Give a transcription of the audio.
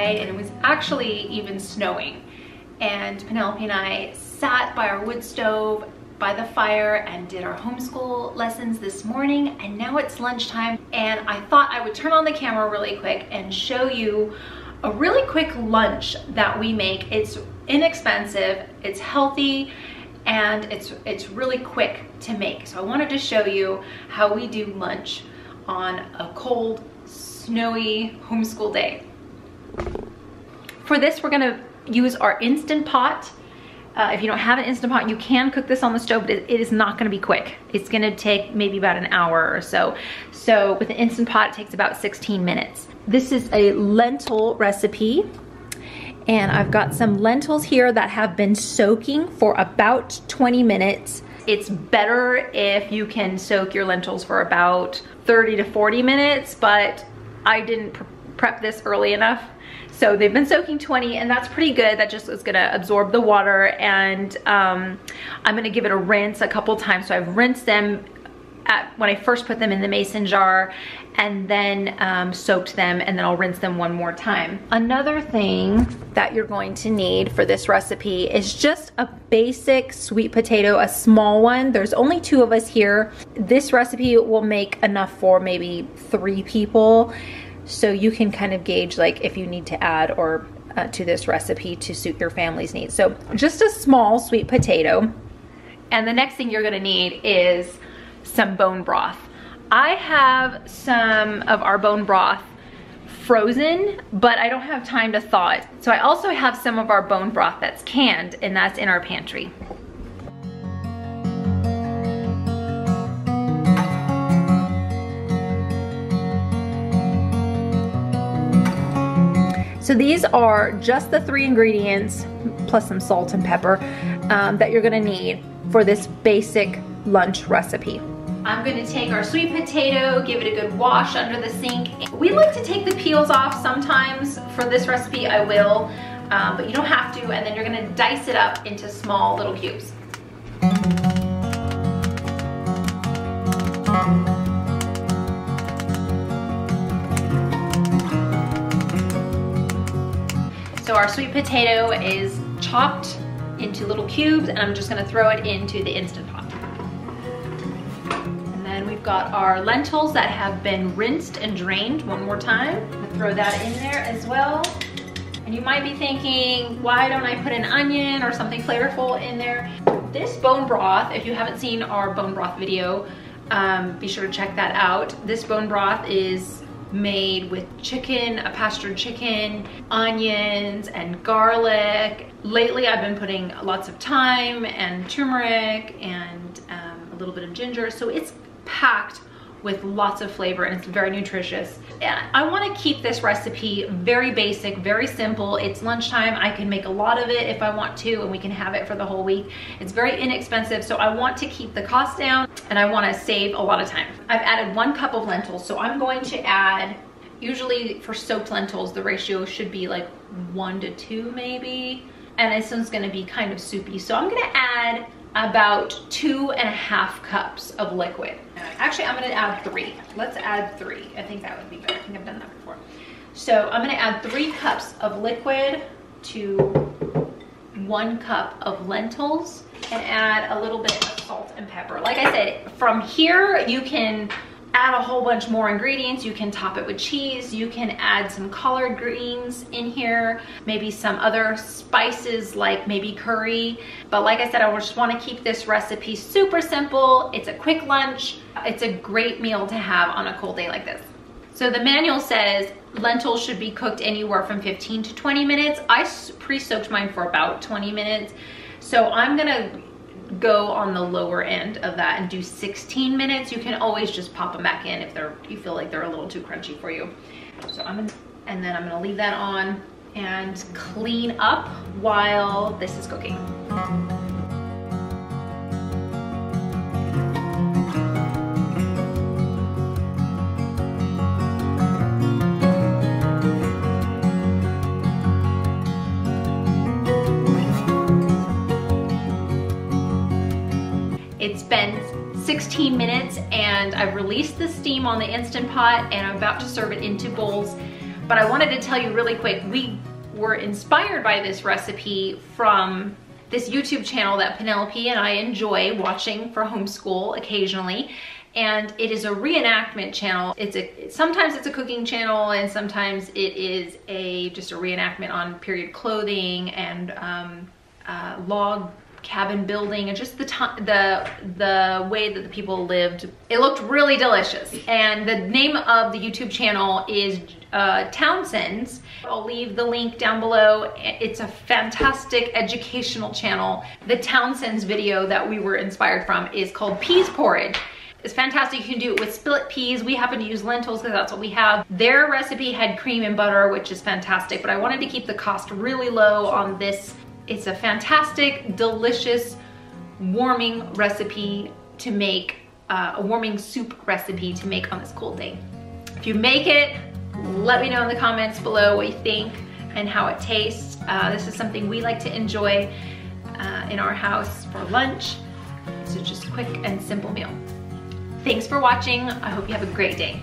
night, and it was actually even snowing. And Penelope and I sat by our wood stove by the fire and did our homeschool lessons this morning, and now it's lunchtime, and I thought I would turn on the camera really quick and show you a really quick lunch that we make. It's inexpensive, it's healthy, and it's really quick to make. So I wanted to show you how we do lunch on a cold, snowy homeschool day. For this, we're gonna use our Instant Pot. If you don't have an Instant Pot, you can cook this on the stove, but it is not gonna be quick. It's gonna take maybe about an hour or so. So with an Instant Pot, it takes about 16 minutes. This is a lentil recipe, and I've got some lentils here that have been soaking for about 20 minutes. It's better if you can soak your lentils for about 30 to 40 minutes, but I didn't prep this early enough. So they've been soaking 20, and that's pretty good. That just is gonna absorb the water, and I'm gonna give it a rinse a couple times. So I've rinsed them when I first put them in the mason jar, and then soaked them, and then I'll rinse them one more time. Another thing that you're going to need for this recipe is just a basic sweet potato, a small one. There's only 2 of us here. This recipe will make enough for maybe 3 people. So you can kind of gauge like if you need to add or to this recipe to suit your family's needs. So just a small sweet potato. And the next thing you're gonna need is some bone broth. I have some of our bone broth frozen, but I don't have time to thaw it. So I also have some of our bone broth that's canned, and that's in our pantry. So these are just the 3 ingredients, plus some salt and pepper, that you're gonna need for this basic lunch recipe. I'm gonna take our sweet potato, give it a good wash under the sink. We like to take the peels off sometimes. For this recipe, I will, but you don't have to, and then you're gonna dice it up into small little cubes. So our sweet potato is chopped into little cubes, and I'm just gonna throw it into the Instant Pot. And then we've got our lentils that have been rinsed and drained one more time. I'm gonna throw that in there as well. And you might be thinking, why don't I put an onion or something flavorful in there? This bone broth, if you haven't seen our bone broth video, be sure to check that out. This bone broth is made with chicken, a pastured chicken, onions, and garlic. Lately, I've been putting lots of thyme and turmeric and a little bit of ginger. So it's packed with lots of flavor, and it's very nutritious. I want to keep this recipe very basic, very simple. It's lunchtime. I can make a lot of it if I want to, and we can have it for the whole week. It's very inexpensive, so I want to keep the cost down, and I want to save a lot of time. I've added 1 cup of lentils, so I'm going to add, usually for soaked lentils, the ratio should be like 1 to 2 maybe, and this one's going to be kind of soupy. So I'm going to add about 2.5 cups of liquid. Actually, I'm gonna add 3. Let's add 3. I think that would be better. I think I've done that before. So I'm gonna add 3 cups of liquid to 1 cup of lentils, and add a little bit of salt and pepper. Like I said, from here you can add a whole bunch more ingredients. You can top it with cheese. You can add some collard greens in here, maybe some other spices like maybe curry. But like I said, I just want to keep this recipe super simple. It's a quick lunch. It's a great meal to have on a cold day like this. So the manual says lentils should be cooked anywhere from 15 to 20 minutes. I pre-soaked mine for about 20 minutes. So I'm gonna go on the lower end of that and do 16 minutes. You can always just pop them back in if you feel like they're a little too crunchy for you. So and then I'm gonna leave that on and clean up while this is cooking. It's been 16 minutes and I've released the steam on the Instant Pot, and I'm about to serve it into bowls. But I wanted to tell you really quick, we were inspired by this recipe from this YouTube channel that Penelope and I enjoy watching for homeschool occasionally. And it is a reenactment channel. Sometimes it's a cooking channel, and sometimes it is just a reenactment on period clothing and log cabin building, and just the way that the people lived. It looked really delicious. And the name of the YouTube channel is Townsend's. I'll leave the link down below. It's a fantastic educational channel. The Townsend's video that we were inspired from is called Peas Porridge. It's fantastic. You can do it with split peas. We happen to use lentils because that's what we have. Their recipe had cream and butter, which is fantastic, but I wanted to keep the cost really low on this. It's a fantastic, delicious, warming recipe to make, a warming soup recipe to make on this cold day. If you make it, let me know in the comments below what you think and how it tastes. This is something we like to enjoy in our house for lunch. It's just a quick and simple meal. Thanks for watching. I hope you have a great day.